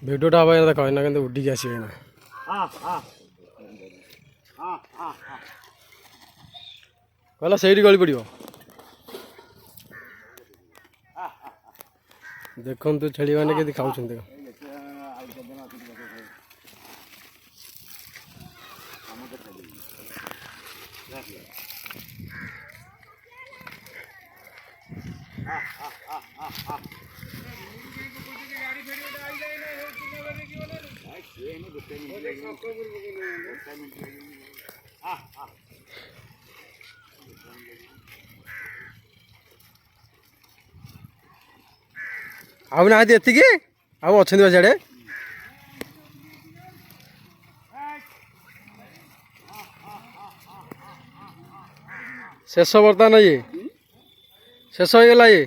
ଭିଡ଼ିଓଟା ହବ ଏଇନା ଦେଖ ଏଇନା କିନ୍ତୁ ଉଡ଼ିକି ଆସିବେ ନା କହିଲା ସେଇଠି ଗଳି ପଡ଼ିବ। ଦେଖନ୍ତୁ ଛେଳିମାନେ କେମିତି ଖାଉଛନ୍ତି। ଆଉ ନାହାନ୍ତି ଏତିକି ଆଉ ଅଛନ୍ତି ବା ସିଆଡ଼େ। ଶେଷ ବର୍ତ୍ତମାନ ଇଏ ଶେଷ ହେଇଗଲା ଇଏ।